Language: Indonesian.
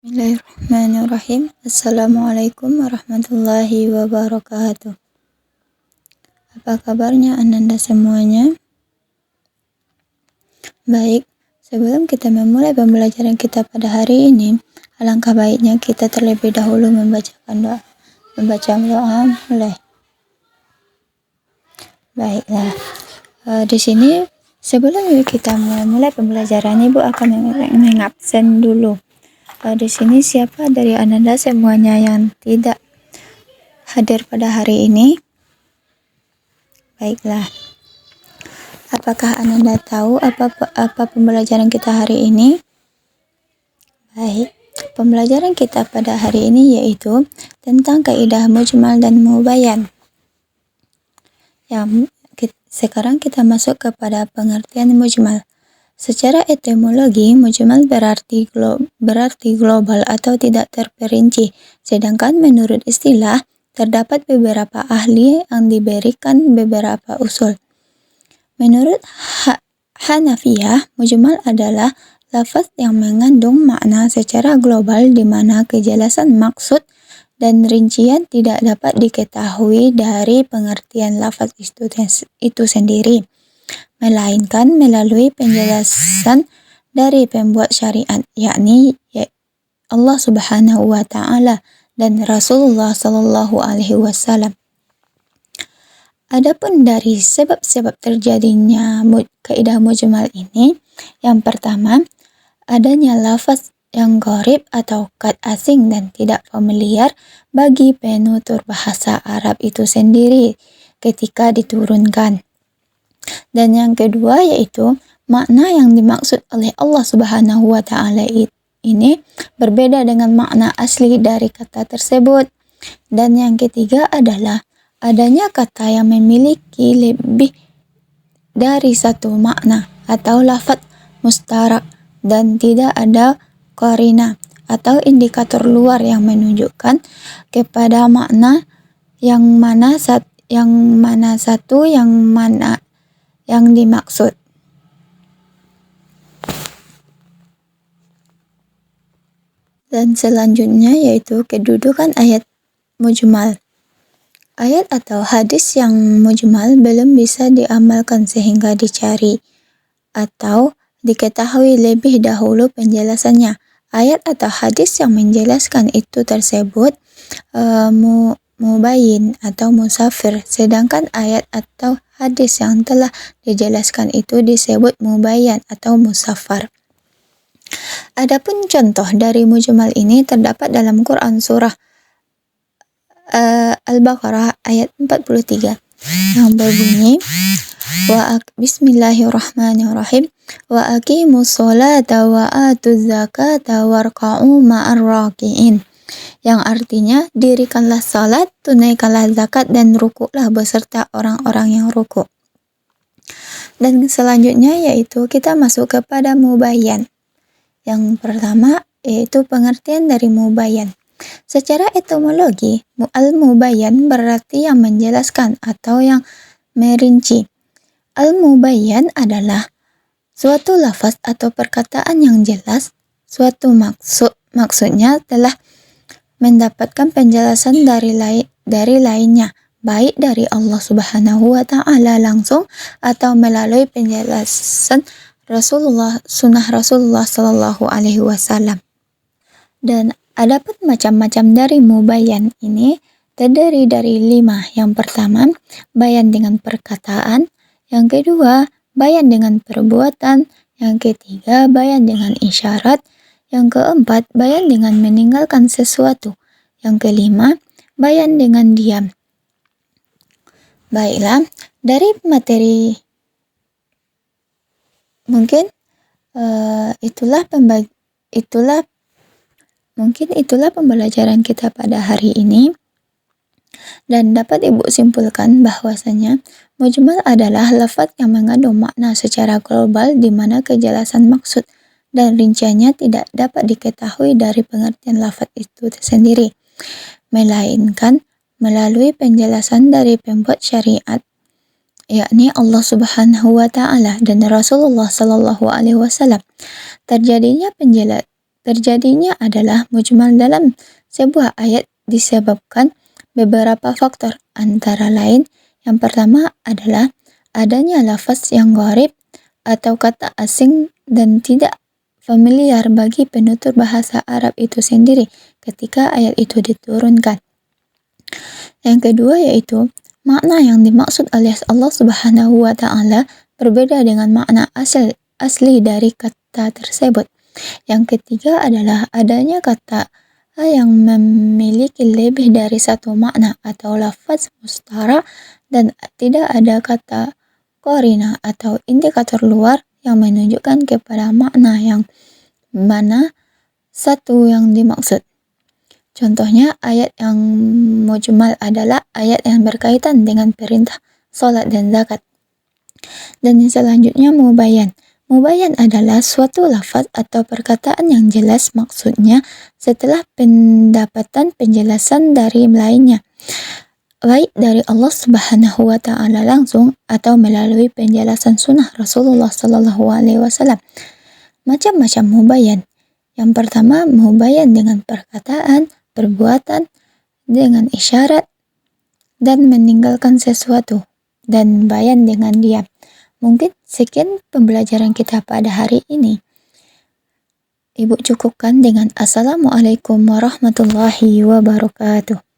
Bismillahirrahmanirrahim. Assalamualaikum warahmatullahi wabarakatuh. Apa kabarnya Ananda semuanya? Baik, sebelum kita memulai pembelajaran kita pada hari ini, alangkah baiknya kita terlebih dahulu membaca doa. Mulai. Baiklah. Di sini sebelum kita mulai pembelajaran, Ibu akan mengabsen dulu. Di sini siapa dari Ananda semuanya yang tidak hadir pada hari ini? Baiklah. Apakah Ananda tahu apa pembelajaran kita hari ini? Baik. Pembelajaran kita pada hari ini yaitu tentang kaidah mujmal dan mubayyan. Sekarang kita masuk kepada pengertian mujmal. Secara etimologi, mujmal berarti global atau tidak terperinci, sedangkan menurut istilah, terdapat beberapa ahli yang diberikan beberapa usul. Menurut Hanafiyah, mujmal adalah lafaz yang mengandung makna secara global di mana kejelasan maksud dan rincian tidak dapat diketahui dari pengertian lafaz itu sendiri, melainkan melalui penjelasan dari pembuat syariat, yakni Allah Subhanahu wa Ta'ala dan Rasulullah Sallallahu Alaihi Wasallam. Adapun dari sebab-sebab terjadinya kaidah mujmal ini, yang pertama, adanya lafaz yang gharib atau kad asing dan tidak familiar bagi penutur bahasa Arab itu sendiri ketika diturunkan. Dan yang kedua yaitu makna yang dimaksud oleh Allah Subhanahu wa Ta'ala ini berbeda dengan makna asli dari kata tersebut. Dan yang ketiga adalah adanya kata yang memiliki lebih dari satu makna atau lafaz mustarak dan tidak ada qarina atau indikator luar yang menunjukkan kepada makna yang mana yang dimaksud. Dan selanjutnya yaitu kedudukan ayat mujmal. Ayat atau hadis yang mujmal belum bisa diamalkan sehingga dicari atau diketahui lebih dahulu penjelasannya. Ayat atau hadis yang menjelaskan itu tersebut mubayyin atau musafir, sedangkan ayat atau hadis yang telah dijelaskan itu disebut mubayyan atau musafar. Adapun contoh dari mujmal ini terdapat dalam Quran surah Al-Baqarah ayat 43 yang berbunyi Bismillahirrahmanirrahim wa aqimus sholata wa atuz zakata warka'u ma'ar raki'in, yang artinya dirikanlah salat, tunaikanlah zakat dan rukuklah beserta orang-orang yang rukuk. Dan selanjutnya yaitu kita masuk kepada mubayyan. Yang pertama yaitu pengertian dari mubayyan. Secara etimologi, al-mubayyan berarti yang menjelaskan atau yang merinci. Al-mubayyan adalah suatu lafaz atau perkataan yang jelas, suatu maksudnya telah mendapatkan penjelasan dari lainnya, baik dari Allah Subhanahu wa Ta'ala langsung atau melalui penjelasan sunnah Rasulullah Sallallahu Alaihi Wasallam. Dan adapun macam-macam dari mubayyan ini terdiri dari 5. Yang pertama, bayan dengan perkataan. Yang kedua, bayan dengan perbuatan. Yang ketiga, bayan dengan isyarat. Yang keempat, bayan dengan meninggalkan sesuatu. Yang kelima, bayan dengan diam. Baiklah, dari materi mungkin itulah pembelajaran kita pada hari ini. Dan dapat Ibu simpulkan bahwasanya mujmal adalah lafaz yang mengandung makna secara global di mana kejelasan maksud dan rinciannya tidak dapat diketahui dari pengertian lafaz itu sendiri, melainkan melalui penjelasan dari pembuat syariat, yakni Allah Subhanahu wa Ta'ala dan Rasulullah Sallallahu Alaihi Wasallam. Terjadinya Terjadinya adalah mujmal dalam sebuah ayat disebabkan beberapa faktor, antara lain yang pertama adalah adanya lafaz yang gharib atau kata asing dan tidak familiar bagi penutur bahasa Arab itu sendiri ketika ayat itu diturunkan. Yang kedua yaitu makna yang dimaksud oleh Allah Subhanahu wa taala berbeda dengan makna asli dari kata tersebut. Yang ketiga adalah adanya kata yang memiliki lebih dari satu makna atau lafaz mustara dan tidak ada kata qarina atau indikator luar yang menunjukkan kepada makna yang mana satu yang dimaksud. Contohnya ayat yang mujmal adalah ayat yang berkaitan dengan perintah salat dan zakat. Dan yang selanjutnya mubayyan. Mubayyan adalah suatu lafaz atau perkataan yang jelas maksudnya setelah pendapatan penjelasan dari lainnya, baik dari Allah Subhanahu wa taala langsung atau melalui penjelasan sunnah Rasulullah sallallahu alaihi wasallam. Macam-macam mubayyan. Yang pertama, mubayyan dengan perkataan, perbuatan, dengan isyarat, dan meninggalkan sesuatu, dan bayan dengan diam. Mungkin sekian pembelajaran kita pada hari ini. Ibu cukupkan dengan Assalamualaikum warahmatullahi wabarakatuh.